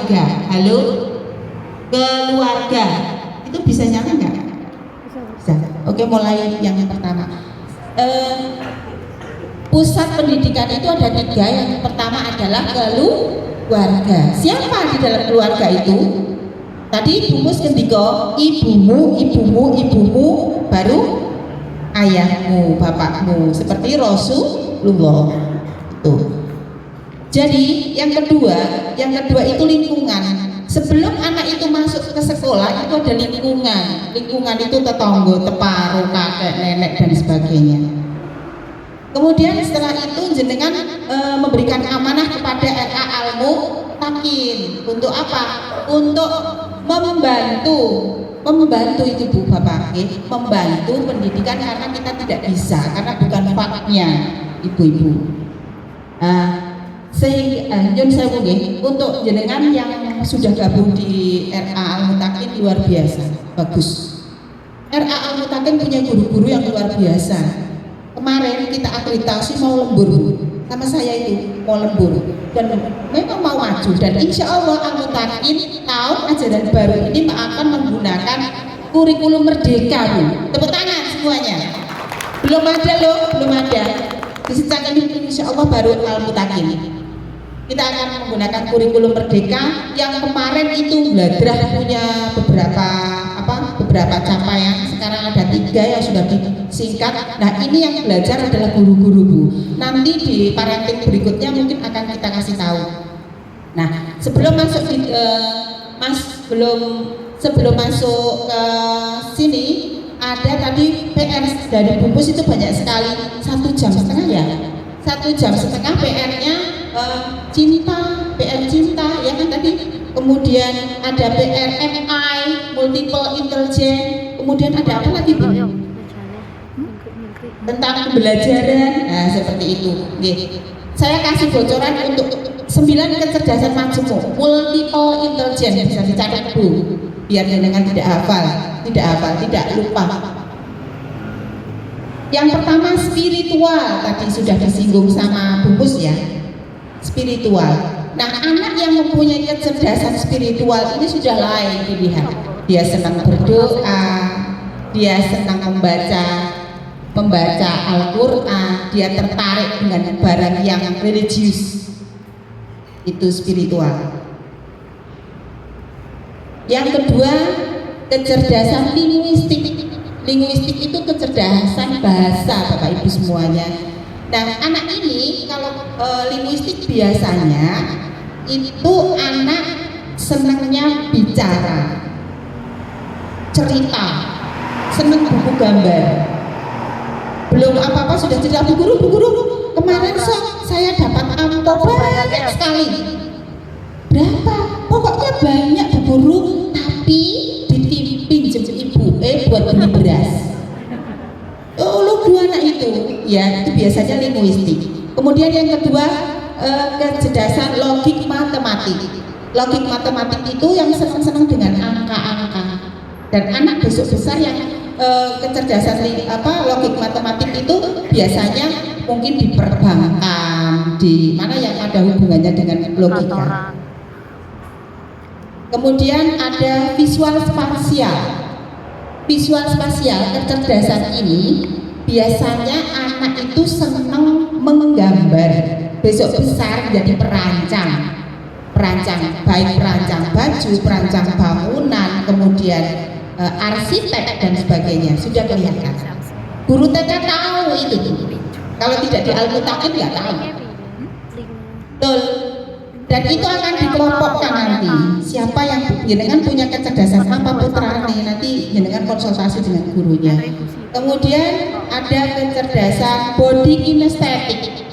keluarga. Halo? Keluarga. Itu bisa nyala nggak? Bisa. Oke, mulai yang pertama. Pusat pendidikan itu ada 3. Yang pertama adalah keluarga. Siapa di dalam keluarga itu? Tadi Bumus ngendika ibumu, ibumu, ibumu, baru ayahmu, bapakmu, seperti Rasulullah. Tuh. Jadi yang kedua itu lingkungan. Sebelum anak itu masuk ke sekolah itu ada lingkungan. Lingkungan itu tetangga, teparo, kakek, nenek dan sebagainya. Kemudian setelah itu jenengan memberikan amanah kepada RA Al-Mutakin. Untuk apa? Untuk membantu itu Bu Bapak, membantu pendidikan karena kita tidak bisa, karena bukan faknya ibu-ibu. Nyun sewu nggih, untuk jenengan yang sudah gabung di RA Al-Mutakin luar biasa, bagus. RA Al-Mutakin punya guru-guru yang luar biasa. Kemarin kita akreditasi mau lembur sama saya itu, mau lembur dan memang mau maju, dan insya Allah Al-Mutakin tahun ajaran baru ini akan menggunakan kurikulum merdeka Bu. Tepuk tangan semuanya. Belum ada loh, belum ada. Di secak ini insya Allah baru Al-Mutakin. Kita akan menggunakan kurikulum merdeka yang kemarin itu Bladrah punya beberapa capaian. Sekarang ada 3 yang sudah disingkat. Nah ini yang belajar adalah guru-guru Bu. Nanti di parenting berikutnya mungkin akan kita kasih tahu. Nah sebelum masuk sebelum masuk ke sini ada tadi PR dari Bumus itu banyak sekali, 1,5 jam ya. 1,5 jam PR-nya PR cinta ya kan tadi. Kemudian ada PR MI, multiple intelligence. Kemudian ada apa lagi Bu? Tentang pembelajaran. Nah seperti itu. Oke. Saya kasih bocoran untuk 9 kecerdasan majemuk, multiple intelligence, bisa dicatat Bu, biar jenengan tidak lupa. Yang pertama spiritual, tadi sudah disinggung sama Bumus ya, spiritual. Nah anak yang mempunyai kecerdasan spiritual ini sudah lain dilihat. Dia senang berdoa, dia senang membaca Al-Quran, dia tertarik dengan barang yang religius. Itu spiritual. Yang kedua, kecerdasan linguistik. Linguistik itu kecerdasan bahasa Bapak Ibu semuanya. Nah anak ini kalau linguistik biasanya itu anak senangnya bicara, cerita, senang buku gambar. Belum apa-apa sudah cerita, Bu Guru kemarin saya dapat amplop banyak sekali. Berapa? Pokoknya banyak Bu Guru, tapi dipinjam ibu buat beli beras. Oh lugu anak itu ya, itu biasanya linguistik. Kemudian yang kedua kecerdasan logik matematik. Logik matematik itu yang senang-senang dengan angka-angka. Dan anak besok besar yang kecerdasan logik matematik itu biasanya mungkin di perbankan, di mana yang ada hubungannya dengan logika. Kemudian ada visual spasial. Visual spasial, kecerdasan ini biasanya anak itu senang menggambar. Besok besar jadi perancang, baik perancang baju, perancang bangunan, kemudian arsitek dan sebagainya. Sudah kelihatan. Guru TK tahu itu. Kalau tidak di Al-Mutakin nggak tahu. Betul. Dan itu akan dikelompokkan nanti. Siapa yang jenengan punya kecerdasan apa putrane, nanti jenengan konsultasi dengan gurunya. Kemudian ada kecerdasan body kinestetik.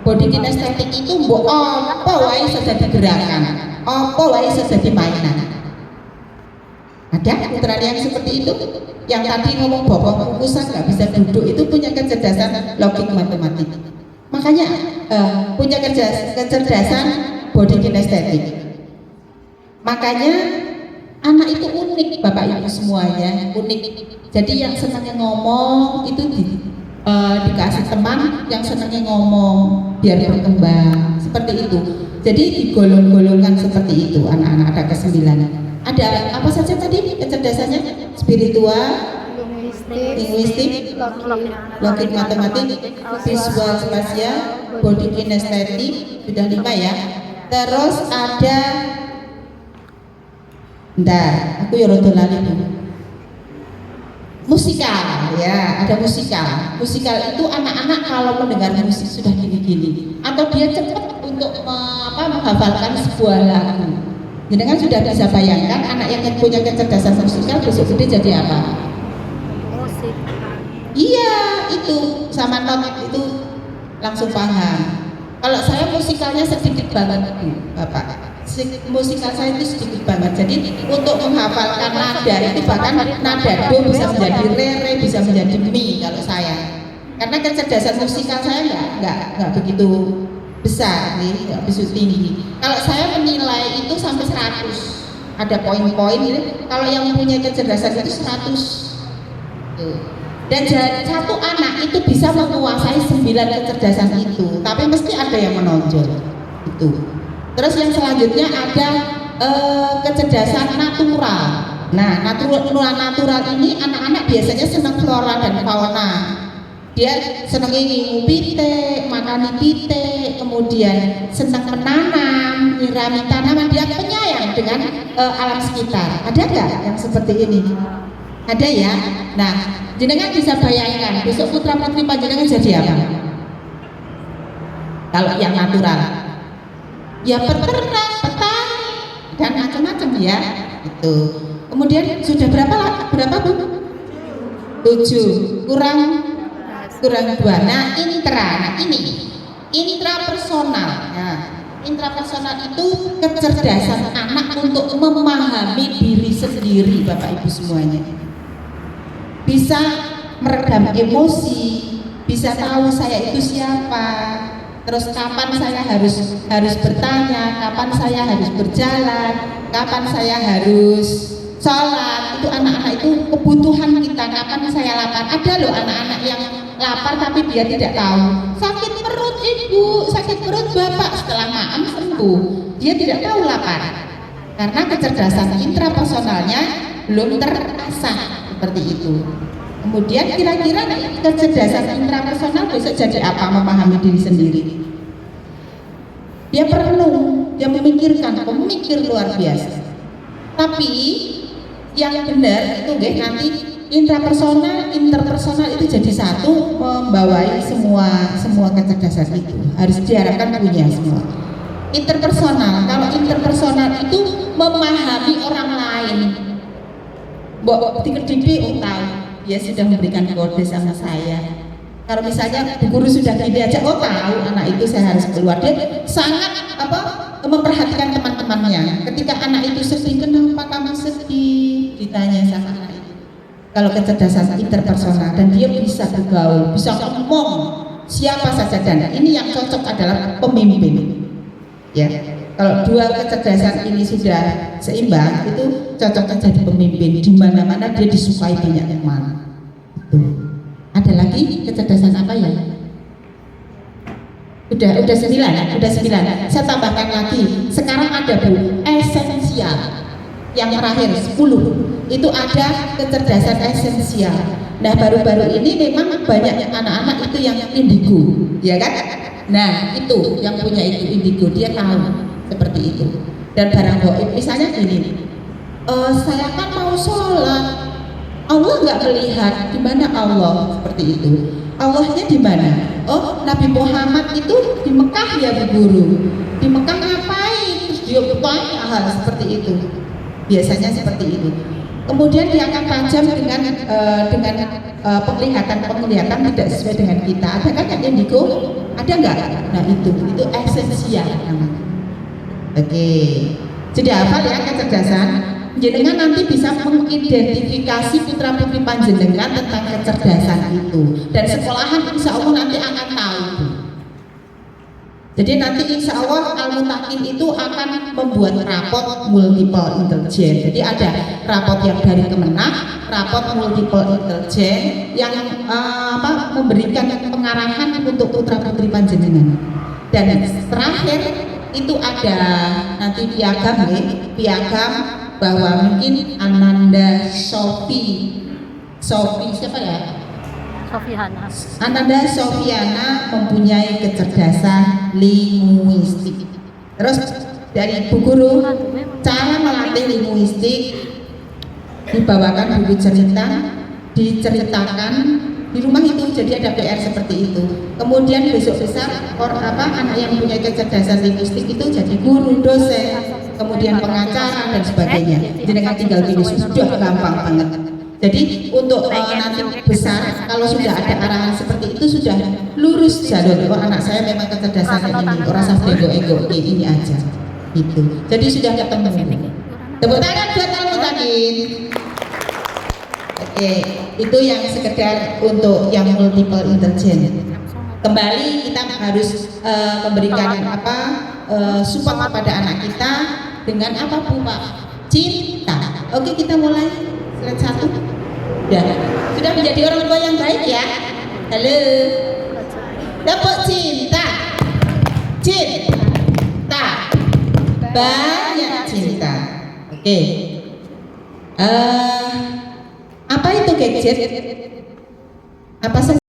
Body kinestetik itu apa wae sudah digerakkan, apa wae sudah dimainan. Ada putrane yang seperti itu, yang tadi ngomong bokong kukusan nggak bisa duduk, itu punya kecerdasan logik matematik. Makanya punya kecerdasan body kinestetik. Makanya anak itu unik Bapak Ibu semuanya, unik. Jadi yang senangnya ngomong itu dikasih teman yang senangnya ngomong biar berkembang, seperti itu. Jadi digolong-golongkan seperti itu anak-anak, ada kesembilan. Ada apa saja tadi kecerdasannya? Spiritual, linguistik, logik matematik, visual spasial, body kinestetik, sudah 5 ya. Terus ada, aku ya rodo lali dulu. Musikal, ya ada musikal. Musikal itu anak-anak kalau mendengar musik sudah gini-gini, atau dia cepat untuk menghafalkan sebuah lagu. Jadi kan sudah bisa bayangkan anak yang punya kecerdasan musikal besok gede jadi apa? Musik. Iya, itu sama not itu langsung paham. Kalau saya musikalnya sedikit banget Bu, Bapak. Musikal saya itu sedikit banget. Jadi untuk menghafalkan nada itu bahkan nada do bisa menjadi re, bisa menjadi mi kalau saya. Karena kecerdasan musikal saya nggak begitu besar nih, nggak begitu tinggi. Kalau saya menilai itu sampai 100. Ada poin-poin ini. Kalau yang punya kecerdasan itu 100. Tuh. Dan satu anak itu bisa menguasai 9 kecerdasan itu, tapi mesti ada yang menonjol itu. Terus yang selanjutnya ada kecerdasan natural. Nah, natural ini anak-anak biasanya senang flora dan fauna. Dia senang ini pite, makani pite, kemudian senang menanam, nyirami tanaman. Dia penyayang dengan alam sekitar. Ada nggak yang seperti ini? Ada ya. Nah, jenengan bisa bayangkan besok putra putri panjenengan jadi apa? Kalau yang natural, ya peternak, petani, dan macam-macam ya. Itu. Kemudian sudah berapa Bu? 7 kurang 2. Nah, intrapersonal. Nah, intrapersonal itu kecerdasan anak untuk memahami diri sendiri, Bapak Ibu semuanya. Bisa meredam emosi, bisa tahu saya itu siapa, terus kapan saya harus bertanya, kapan saya harus berjalan, kapan saya harus sholat. Itu anak-anak itu kebutuhan kita, kapan saya lapar. Ada loh anak-anak yang lapar tapi dia tidak tahu. Sakit perut ibu, sakit perut bapak, setelah makan sembuh. Dia tidak tahu lapar karena kecerdasan intrapersonalnya belum terasah seperti itu. Kemudian kira-kira kecerdasan intrapersonal bisa jadi apa? Memahami diri sendiri. Dia perenung, dia memikirkan, pemikir luar biasa. Tapi yang benar itu nanti intrapersonal, interpersonal itu jadi satu, membawai semua kecerdasan itu. Harus diharapkan punya semua. Interpersonal, kalau interpersonal itu memahami orang lain. Mbok dikedipi tahu, dia sudah memberikan kode sama saya. Kalau misalnya Bu Guru sudah gini aja, tahu anak itu saya harus keluar. Dia sangat memperhatikan teman-temannya. Ketika anak itu sedih, kenapa kamu sedih? Ditanya sama anak itu. Kalau kecerdasan interpersonal, dan dia bisa bergaul, bisa ngomong siapa saja, dan ini yang cocok adalah pemimpin. Ya. Kalau dua kecerdasan ini sudah seimbang, itu cocok jadi pemimpin. Di mana-mana dia disukai banyak teman. Ada lagi kecerdasan apa ya? Udah 9. Saya tambahkan lagi. Sekarang ada Bu, esensial. Yang terakhir 10. Itu ada kecerdasan esensial. Nah, baru-baru ini memang banyak anak-anak itu yang indigo, ya kan? Nah, itu yang punya itu indigo, dia tahu seperti itu. Dan barang gaib misalnya gini, saya kan mau sholat, Allah nggak melihat. Di mana Allah? Seperti itu. Allahnya di mana? Oh, Nabi Muhammad itu di Mekah ya Bu Guru. Di Mekah ngapain? Terus dia bertanya hal seperti itu. Biasanya seperti itu. Kemudian dia akan tajam dengan penglihatan tidak sesuai dengan kita. Ada kan yang indigo? Ada nggak? Nah itu esensial namanya. Oke, jadi hafal ya kecerdasan. Jenengan nanti bisa mengidentifikasi putra putri panjenengan tentang kecerdasan itu, dan sekolahan insya Allah nanti akan tahu. Jadi nanti insya Allah Al-Mutakin itu akan membuat rapot multiple intelligence. Jadi ada rapot yang dari Kemenak, rapot multiple intelligence yang memberikan pengarahan untuk putra putri panjenengan. Dan terakhir itu ada nanti piagam ya, piagam bahwa mungkin Ananda Sofi siapa ya? Sofiana. Ananda Sofiana mempunyai kecerdasan linguistik. Terus dari Bu Guru, cara melatih linguistik dibawakan buku cerita, diceritakan di rumah itu, jadi ada PR seperti itu. Kemudian besok besar anak yang punya kecerdasan linguistik itu jadi guru, dosen, kemudian pengacara dan sebagainya. Jenengan tinggal tulis, sudah gampang banget. Jadi untuk nanti besar kalau sudah ada arahan seperti itu sudah lurus jalur. Oh, anak saya memang kecerdasannya ini, orang saya ego ini aja. Gitu. Jadi sudah ketemu. Tepuk tangan buat Al-Mutakin. Oke, itu yang sekedar untuk yang multiple intelligence. Kembali kita harus memberikan support kepada anak kita dengan apa Bu Pak? Cinta. Oke, kita mulai. Slide 1. Sudah menjadi orang tua yang baik ya. Halo. Dapat cinta. Cinta. Banyak cinta. Oke. Apa itu gadget? Apa saja